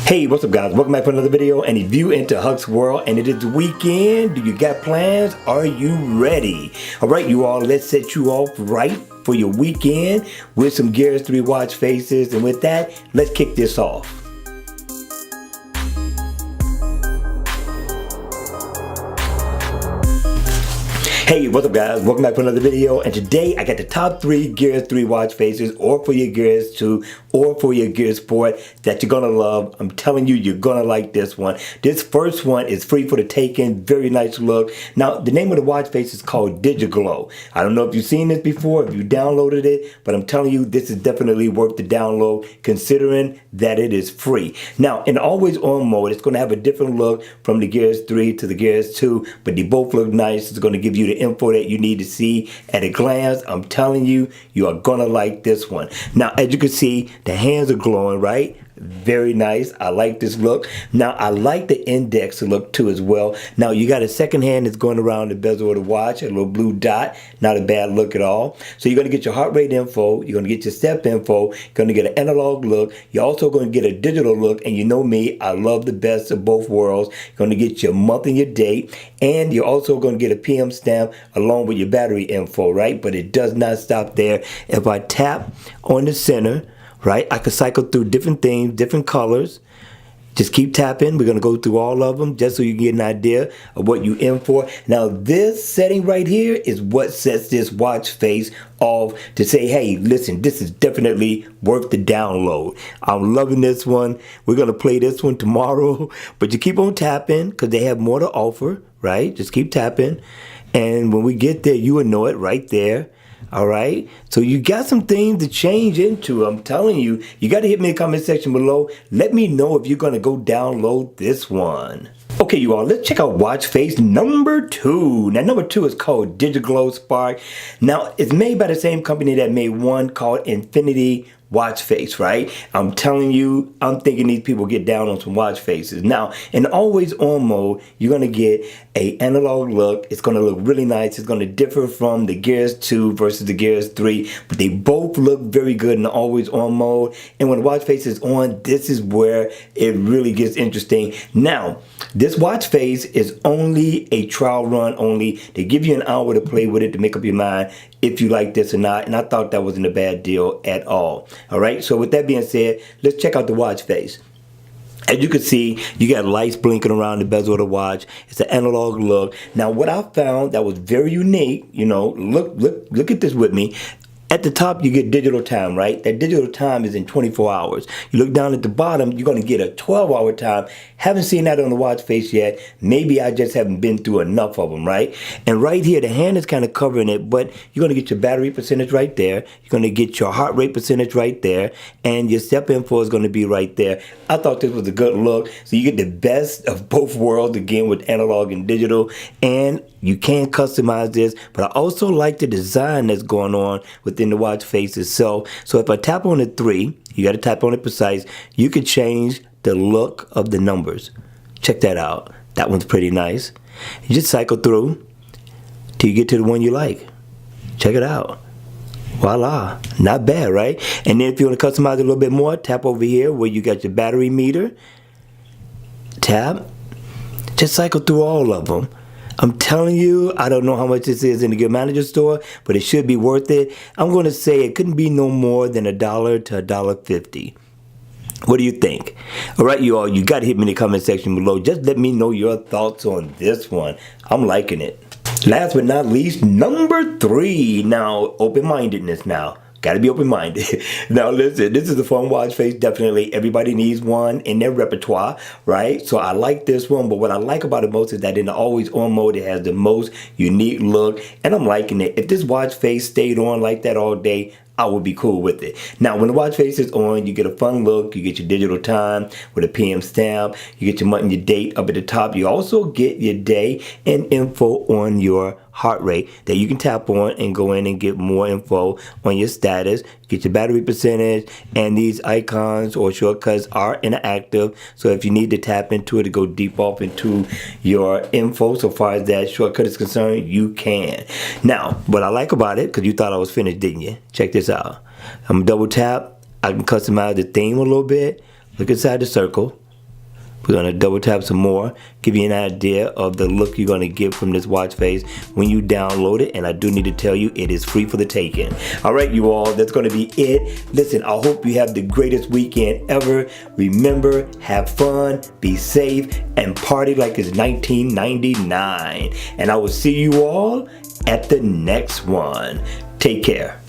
Hey, what's up guys? Welcome back for another video, and if you into Huck's World and it is the weekend, do you got plans? Are you ready? Alright you all, let's set you off right for your weekend with some Gears 3 watch faces, and with that, let's kick this off. Hey, what's up guys? Welcome back for another video, and today I got the top 3 Gears 3 watch faces, or for your Gears 2, or for your Gears Sport that you're gonna love. I'm telling you, you're gonna like this one. This first one is free for the taking, very nice look. Now, the name of the watch face is called Digi Glow. I don't know if you've seen this before, if you downloaded it, but I'm telling you, this is definitely worth the download, considering that it is free. Now, in always on mode, it's gonna have a different look from the Gears 3 to the Gears 2, but they both look nice. It's gonna give you the info that you need to see at a glance. I'm telling you, you are gonna like this one. Now, as you can see, the hands are glowing, right? Very nice. I like this look. Now, I like the index look too as well. Now, you got a second hand that's going around the bezel of the watch, a little blue dot. Not a bad look at all. So you're going to get your heart rate info. You're going to get your step info. You're going to get an analog look. You're also going to get a digital look. And you know me, I love the best of both worlds. You're going to get your month and your date. And you're also going to get a PM stamp along with your battery info, right? But it does not stop there. If I tap on the center, right, I could cycle through different themes, different colors. Just keep tapping. We're going to go through all of them just so you can get an idea of what you're in for. Now, this setting right here is what sets this watch face off to say, hey, listen, this is definitely worth the download. I'm loving this one. We're going to play this one tomorrow. But you keep on tapping because they have more to offer, right? Just keep tapping. And when we get there, you will know it right there. All right, so you got some things to change into. I'm telling you, you got to hit me in the comment section below. Let me know if you're going to go download this one. Okay, you all, let's check out watch face number 2. Now, number 2 is called Digi Glow Spark. Now, it's made by the same company that made one called Infinity watch face, right? I'm telling you, I'm thinking these people get down on some watch faces. Now, in always on mode, you're going to get a analog look. It's going to look really nice. It's going to differ from the Gears 2 versus the Gears 3, but they both look very good in always on mode. And when the watch face is on, this is where it really gets interesting. Now, this watch face is only a trial run only. They give you an hour to play with it to make up your mind if you like this or not, and I thought that wasn't a bad deal at all. All right, so with that being said, let's check out the watch face. As you can see, you got lights blinking around the bezel of the watch. It's an analog look. Now, what I found that was very unique, you know, look at this with me. At the top, you get digital time, right? That digital time is in 24 hours. You look down at the bottom, you're going to get a 12-hour time. Haven't seen that on the watch face yet. Maybe I just haven't been through enough of them, right? And right here, the hand is kind of covering it, but you're going to get your battery percentage right there. You're going to get your heart rate percentage right there, and your step info is going to be right there. I thought this was a good look. So you get the best of both worlds, again, with analog and digital, and you can customize this, but I also like the design that's going on within the watch face itself. So if I tap on the 3, you got to tap on it precise, you can change the look of the numbers. Check that out. That one's pretty nice. You just cycle through till you get to the one you like. Check it out. Voila. Not bad, right? And then if you want to customize it a little bit more, tap over here where you got your battery meter. Tap. Just cycle through all of them. I'm telling you, I don't know how much this is in the Gear Manager store, but it should be worth it. I'm going to say it couldn't be no more than $1 to $1.50. What do you think? All right, you all, you got to hit me in the comment section below. Just let me know your thoughts on this one. I'm liking it. Last but not least, number 3. Now, open-mindedness now. Gotta be open-minded. Now listen, this is a fun watch face. Definitely everybody needs one in their repertoire, right? So I like this one, but what I like about it most is that in the always on mode, it has the most unique look, and I'm liking it. If this watch face stayed on like that all day, I would be cool with it. Now, when the watch face is on, you get a fun look. You get your digital time with a PM stamp. You get your month and your date up at the top. You also get your day and info on your heart rate that you can tap on and go in and get more info on your status. Get your battery percentage, and these icons or shortcuts are interactive. So if you need to tap into it to go deep off into your info, so far as that shortcut is concerned, you can. Now, what I like about it, because you thought I was finished, didn't you? Check this out. I'm double tap. I can customize the theme a little bit. Look inside the circle. We're going to double tap some more, give you an idea of the look you're going to get from this watch face when you download it. And I do need to tell you, it is free for the taking. All right, you all, that's going to be it. Listen, I hope you have the greatest weekend ever. Remember, have fun, be safe, and party like it's 1999. And I will see you all at the next one. Take care.